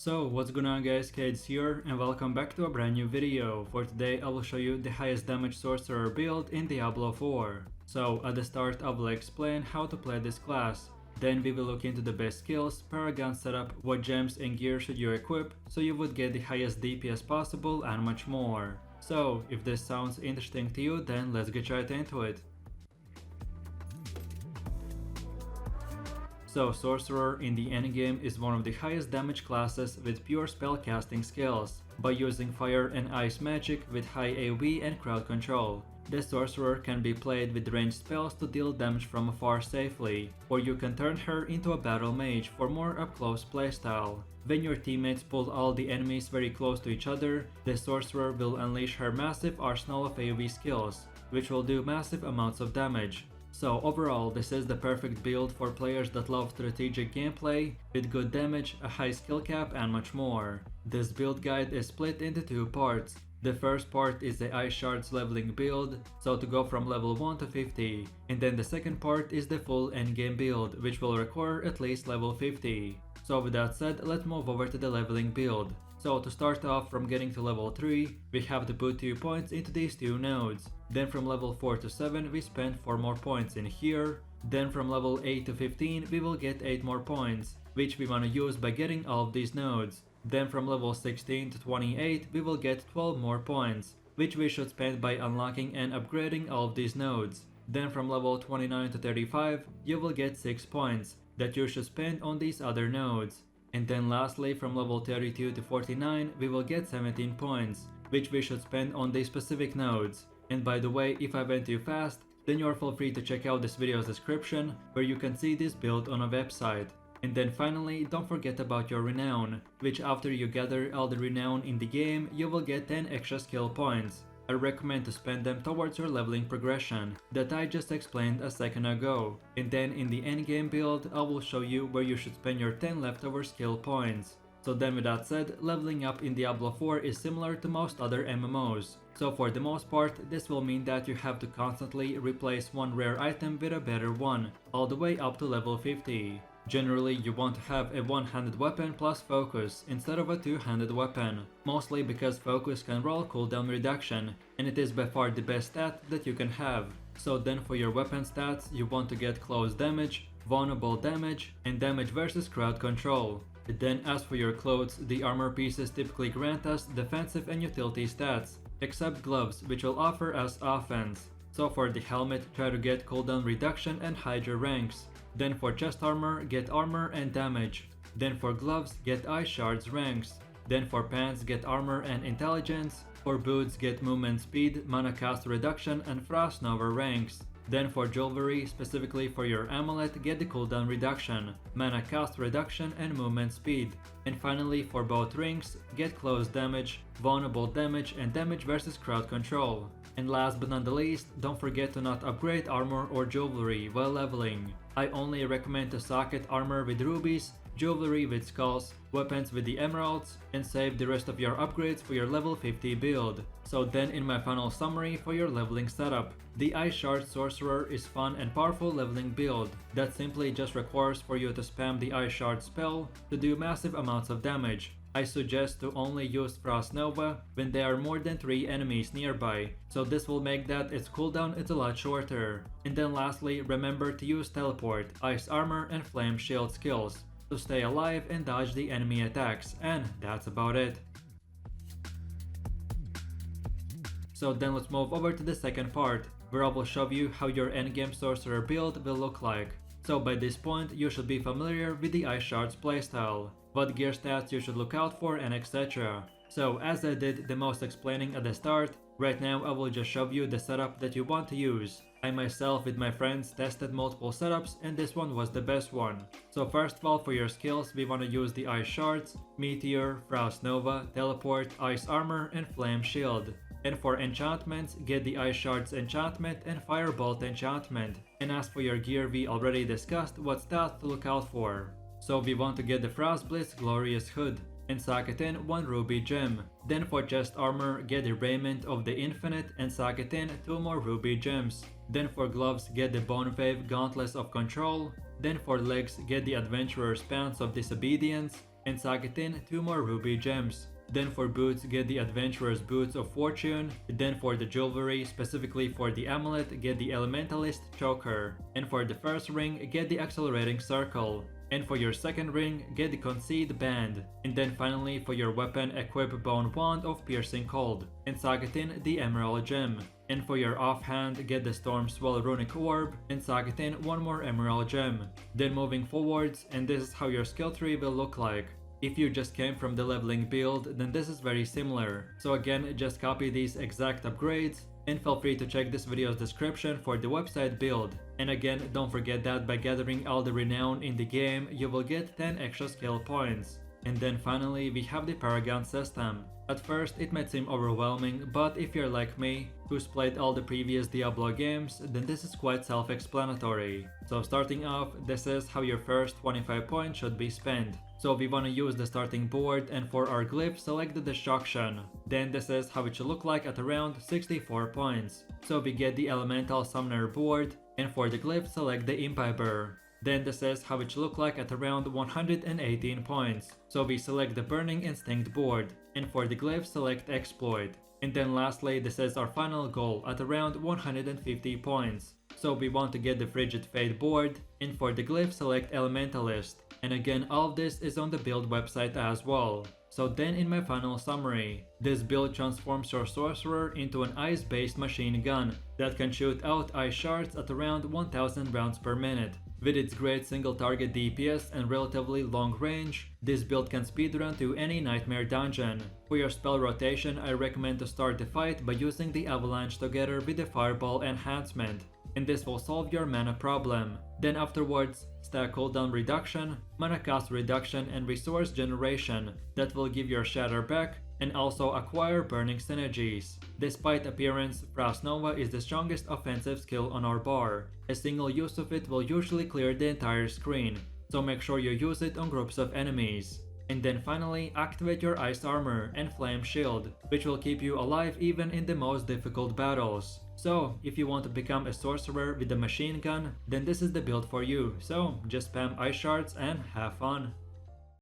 So what's going on guys, Kades here and welcome back to a brand new video. For today I will show you the highest damage sorcerer build in Diablo 4. So at the start I will explain how to play this class. Then we will look into the best skills, Paragon setup, what gems and gear should you equip so you would get the highest DPS possible and much more. So if this sounds interesting to you, then let's get right into it. So Sorcerer in the endgame is one of the highest damage classes with pure spellcasting skills, by using fire and ice magic with high AoE and crowd control. The Sorcerer can be played with ranged spells to deal damage from afar safely, or you can turn her into a battle mage for more up-close playstyle. When your teammates pull all the enemies very close to each other, the Sorcerer will unleash her massive arsenal of AoE skills, which will do massive amounts of damage. So overall, this is the perfect build for players that love strategic gameplay, with good damage, a high skill cap and much more. This build guide is split into two parts. The first part is the ice shards leveling build, so to go from level 1 to 50, and then the second part is the full endgame build, which will require at least level 50. So with that said, let's move over to the leveling build. So to start off from getting to level 3, we have to put 2 points into these two nodes. Then from level 4 to 7 we spend 4 more points in here. Then from level 8 to 15 we will get 8 more points, which we want to use by getting all of these nodes. Then from level 16 to 28 we will get 12 more points, which we should spend by unlocking and upgrading all of these nodes. Then from level 29 to 35 you will get 6 points that you should spend on these other nodes. And then lastly from level 32 to 49 we will get 17 points, which we should spend on these specific nodes. And by the way, if I went too fast, then you are feel free to check out this video's description where you can see this build on a website. And then finally, don't forget about your renown, which after you gather all the renown in the game, you will get 10 extra skill points. I recommend to spend them towards your leveling progression that I just explained a second ago. And then in the endgame build, I will show you where you should spend your 10 leftover skill points. So then with that said, leveling up in Diablo 4 is similar to most other MMOs. So for the most part, this will mean that you have to constantly replace one rare item with a better one, all the way up to level 50. Generally, you want to have a one-handed weapon plus focus instead of a two-handed weapon, mostly because focus can roll cooldown reduction, and it is by far the best stat that you can have. So then for your weapon stats, you want to get close damage, vulnerable damage, and damage versus crowd control. Then as for your clothes, the armor pieces typically grant us defensive and utility stats, except gloves, which will offer us offense. So for the helmet, try to get cooldown reduction and hide your ranks. Then for chest armor, get armor and damage. Then for gloves, get ice shards ranks. Then for pants, get armor and intelligence. For boots, get movement speed, mana cost reduction and frost nova ranks. Then for jewelry, specifically for your amulet, get the cooldown reduction, mana cost reduction and movement speed. And finally for both rings, get close damage, vulnerable damage and damage versus crowd control. And last but not the least, don't forget to not upgrade armor or jewelry while leveling. I only recommend to socket armor with rubies, jewelry with skulls, weapons with the emeralds, and save the rest of your upgrades for your level 50 build. So then in my final summary for your leveling setup, the Ice Shard Sorcerer is fun and powerful leveling build that simply just requires for you to spam the Ice Shard spell to do massive amounts of damage. I suggest to only use Frost Nova when there are more than 3 enemies nearby, so this will make that its cooldown is a lot shorter. And then lastly, remember to use Teleport, Ice Armor and Flame Shield skills to stay alive and dodge the enemy attacks, and that's about it. So then let's move over to the second part, where I will show you how your endgame sorcerer build will look like. So by this point you should be familiar with the Ice Shards playstyle, what gear stats you should look out for and etc. So as I did the most explaining at the start, right now I will just show you the setup that you want to use. I myself with my friends tested multiple setups and this one was the best one. So first of all, for your skills we want to use the Ice Shards, Meteor, Frost Nova, Teleport, Ice Armor and Flame Shield. And for enchantments, get the Ice Shards enchantment and Firebolt enchantment. And as for your gear, we already discussed what stats to look out for. So we want to get the Frost Blitz Glorious Hood and socket in 1 ruby gem. Then for chest armor, get the Raiment of the Infinite and socket in 2 more ruby gems. Then for gloves, get the Bone Wave Gauntlets of Control. Then for legs, get the Adventurer's Pants of Disobedience. and Sagetin 2 more ruby gems. Then for boots, get the Adventurer's Boots of Fortune. Then for the jewelry, specifically for the amulet, get the Elementalist Choker. And for the first ring, get the Accelerating Circle. And for your second ring, get the Concede Band. And then finally for your weapon, equip Bone Wand of Piercing Cold. And Sagetin the Emerald Gem. And for your offhand, get the Storm Swell Runic Orb, and Sagetin 1 more Emerald Gem. Then moving forwards, and this is how your skill tree will look like. If you just came from the leveling build, then this is very similar. So again, just copy these exact upgrades, and feel free to check this video's description for the website build. And again, don't forget that by gathering all the renown in the game, you will get 10 extra skill points. And then finally, we have the Paragon system. At first, it might seem overwhelming, but if you're like me, who's played all the previous Diablo games, then this is quite self-explanatory. So starting off, this is how your first 25 points should be spent. So we want to use the starting board, and for our glyph, select the Destruction. Then this is how it should look like at around 64 points. So we get the Elemental Summoner board, and for the glyph, select the Imbiber. Then this is how it should look like at around 118 points. So we select the Burning Instinct board, and for the glyph, select Exploit. And then lastly, this is our final goal at around 150 points. So we want to get the Frigid Fate board, and for the glyph, select Elementalist. And again, all of this is on the build website as well. So then in my final summary, this build transforms your Sorcerer into an ice-based machine gun that can shoot out ice shards at around 1000 rounds per minute. With its great single target DPS and relatively long range, this build can speedrun to any nightmare dungeon. For your spell rotation, I recommend to start the fight by using the Avalanche together with the Fireball enhancement, and this will solve your mana problem. Then afterwards, stack cooldown reduction, mana cost reduction, and resource generation that will give your shatter back, and also acquire burning synergies. Despite appearance, Frost Nova is the strongest offensive skill on our bar. A single use of it will usually clear the entire screen, so make sure you use it on groups of enemies. And then finally, activate your Ice Armor and Flame Shield, which will keep you alive even in the most difficult battles. So, if you want to become a sorcerer with a machine gun, then this is the build for you, so just spam ice shards and have fun.